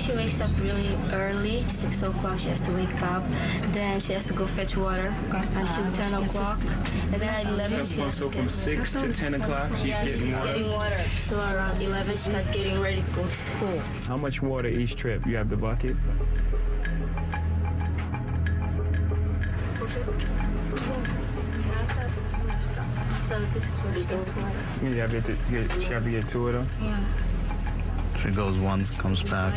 She wakes up really early, 6 o'clock she has to wake up. Then she has to go fetch water until 10 o'clock. And then at 11 she has to So from 6 to 10 o'clock she's getting water? So around 11 she starts getting ready to go to school. How much water each trip? You have the bucket? So this is where she gets water. You have to get two of them? Yeah. She goes once, comes back,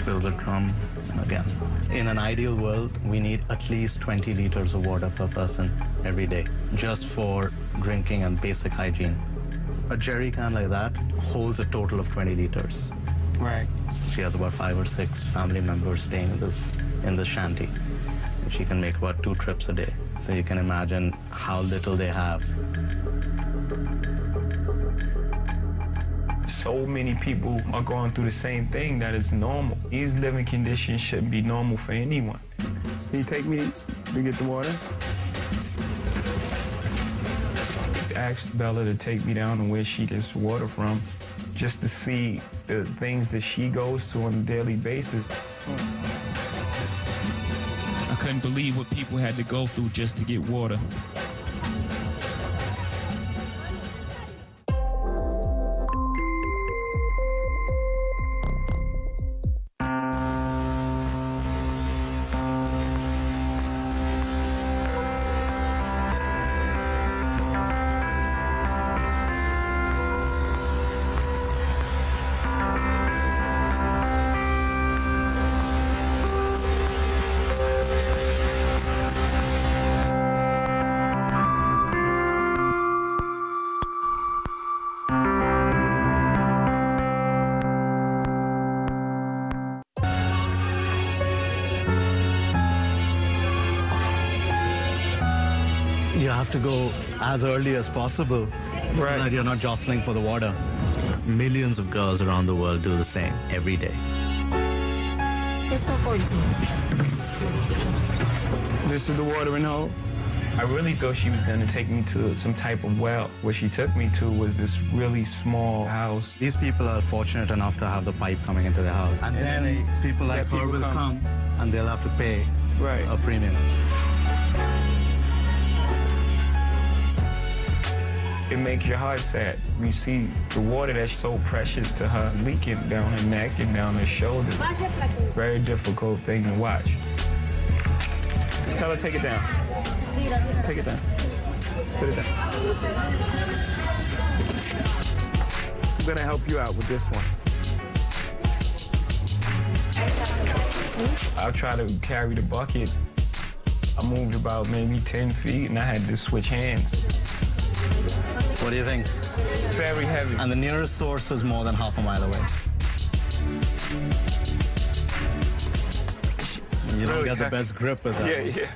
fills a drum, and again. In an ideal world, we need at least 20 liters of water per person every day, just for drinking and basic hygiene. A jerry can like that holds a total of 20 liters. Right. She has about 5 or 6 family members staying in this shanty. She can make about 2 trips a day. So you can imagine how little they have. So many people are going through the same thing that is normal. These living conditions shouldn't be normal for anyone. Can you take me to get the water? I asked Bella to take me down to where she gets water from, just to see the things that she goes to on a daily basis. I couldn't believe what people had to go through just to get water. You have to go as early as possible so that you're not jostling for the water. Millions of girls around the world do the same every day. This is the watering hole. I really thought she was going to take me to some type of well. What she took me to was this really small house. These people are fortunate enough to have the pipe coming into their house. And then people like her will come and they'll have to pay a premium. It makes your heart sad. You see the water that's so precious to her leaking down her neck and down her shoulder. Very difficult thing to watch. Tell her, take it down. Take it down. Put it down. I'm gonna help you out with this one. I'll try to carry the bucket. I moved about maybe 10 feet and I had to switch hands. What do you think? Very heavy. And the nearest source is more than half a mile away. You don't get the best grip with that. Yeah.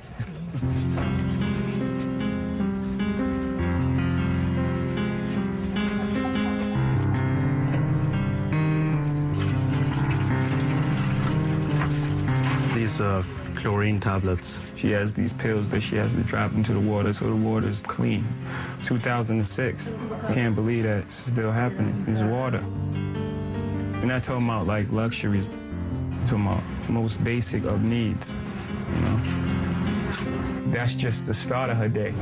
These are chlorine tablets. She has these pills that she has to drop into the water so the water is clean. 2006. Can't believe that it's still happening. It's water. We're not talking about like luxuries. We're talking about most basic of needs, you know? That's just the start of her day.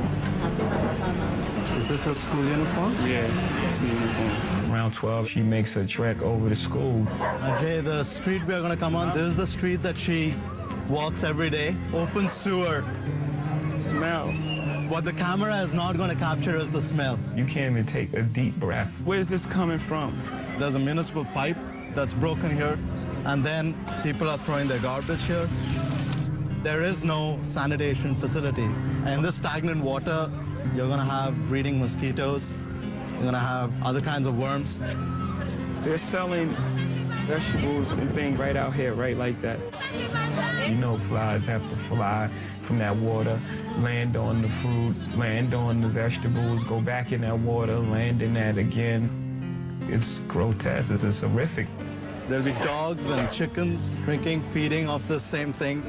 Is this a school uniform? Yeah, school uniform. Around 12, she makes a trek over to school. Jay, the street we're gonna come on, this is the street that she walks every day. Open sewer. Smell. What the camera is not gonna capture is the smell. You can't even take a deep breath. Where's this coming from? There's a municipal pipe that's broken here, and then people are throwing their garbage here. There is no sanitation facility. And in this stagnant water, you're gonna have breeding mosquitoes, you're gonna have other kinds of worms. They're selling vegetables and things right out here, right like that. You know flies have to fly from that water, land on the fruit, land on the vegetables, go back in that water, land in that again. It's grotesque, it's horrific. There'll be dogs and chickens drinking, feeding off the same thing.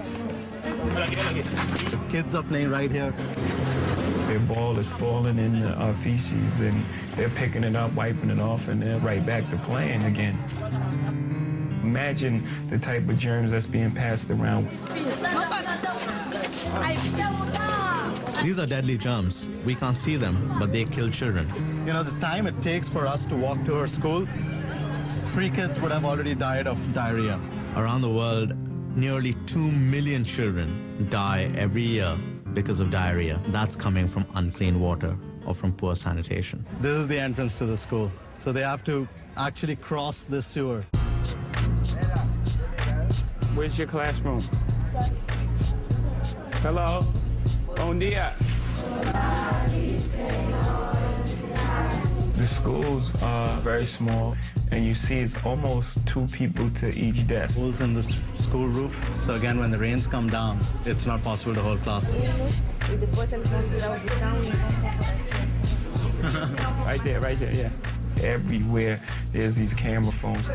The kids are playing right here. Their ball is falling in the feces and they're picking it up, wiping it off, and they're right back to playing again. Imagine the type of germs that's being passed around. These are deadly germs. We can't see them, but they kill children. You know, the time it takes for us to walk to our school, 3 kids would have already died of diarrhea. Around the world, nearly 2 million children die every year because of diarrhea. That's coming from unclean water or from poor sanitation. This is the entrance to the school. So they have to actually cross the sewer. Where's your classroom? Hello? Bon dia. The schools are very small, and you see it's almost 2 people to each desk. Holes in the school roof, so again, when the rains come down, it's not possible to hold classes. Right there, yeah. Everywhere there's these camera phones.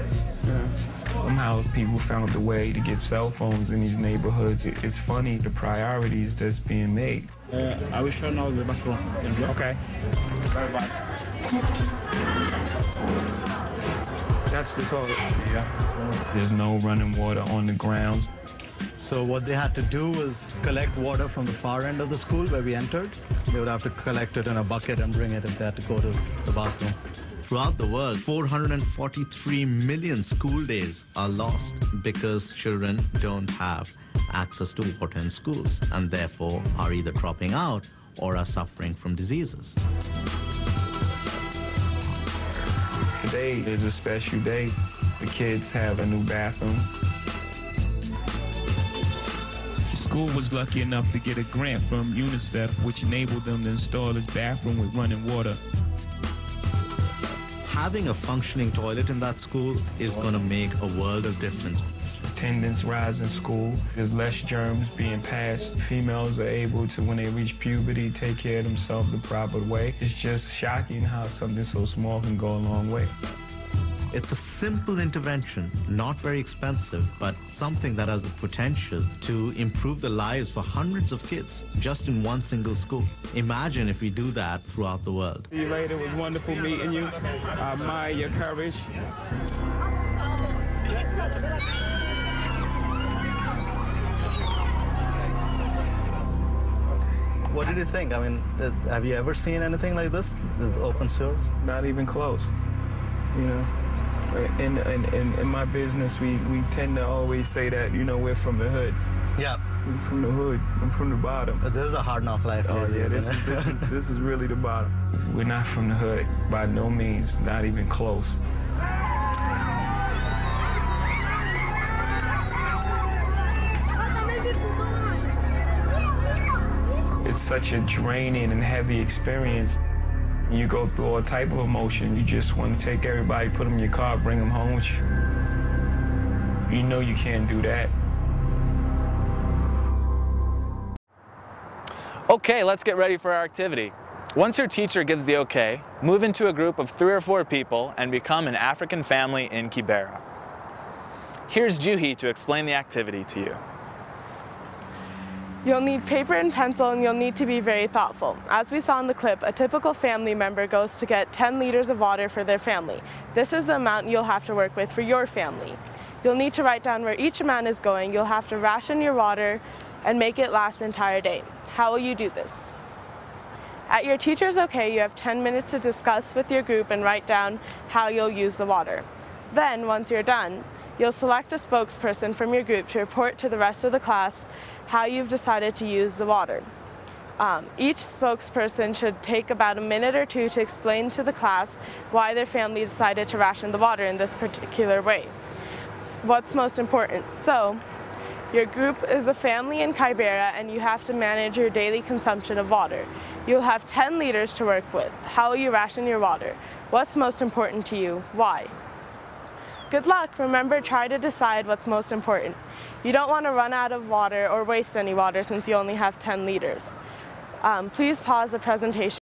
Somehow people found a way to get cell phones in these neighborhoods. It's funny, the priorities that's being made. I will show now the bathroom. Okay. Bye-bye. That's the toilet. Yeah. There's no running water on the grounds. So what they had to do was collect water from the far end of the school where we entered. They would have to collect it in a bucket and bring it if they had to go to the bathroom. Throughout the world, 443 million school days are lost because children don't have access to water in schools and therefore are either dropping out or are suffering from diseases. Today is a special day. The kids have a new bathroom. The school was lucky enough to get a grant from UNICEF, which enabled them to install this bathroom with running water. Having a functioning toilet in that school is going to make a world of difference. Attendance rise in school. There's less germs being passed. Females are able to, when they reach puberty, take care of themselves the proper way. It's just shocking how something so small can go a long way. It's a simple intervention, not very expensive, but something that has the potential to improve the lives for hundreds of kids just in one single school. Imagine if we do that throughout the world. See you later. It was wonderful meeting you. I admire your courage. What did you think? I mean, have you ever seen anything like this? Open sewers? Not even close, you know. In my business, we tend to always say that, you know, we're from the hood. Yeah. We're from the hood. I'm from the bottom. This is a hard knock life. Oh, yeah, this is really the bottom. We're not from the hood, by no means, not even close. It's such a draining and heavy experience. You go through all type of emotion. You just want to take everybody, put them in your car, bring them home with you. You know you can't do that. Okay, let's get ready for our activity. Once your teacher gives the okay, move into a group of 3 or 4 people and become an African family in Kibera. Here's Juhi to explain the activity to you. You'll need paper and pencil, and you'll need to be very thoughtful. As we saw in the clip, a typical family member goes to get 10 liters of water for their family. This is the amount you'll have to work with for your family. You'll need to write down where each amount is going. You'll have to ration your water and make it last the entire day. How will you do this? At your teacher's okay, you have 10 minutes to discuss with your group and write down how you'll use the water. Then, once you're done, you'll select a spokesperson from your group to report to the rest of the class how you've decided to use the water. Each spokesperson should take about a minute or 2 to explain to the class why their family decided to ration the water in this particular way. What's most important? So, your group is a family in Kibera and you have to manage your daily consumption of water. You'll have 10 liters to work with. How will you ration your water? What's most important to you? Why? Good luck. Remember, try to decide what's most important. You don't want to run out of water or waste any water since you only have 10 liters. Please pause the presentation.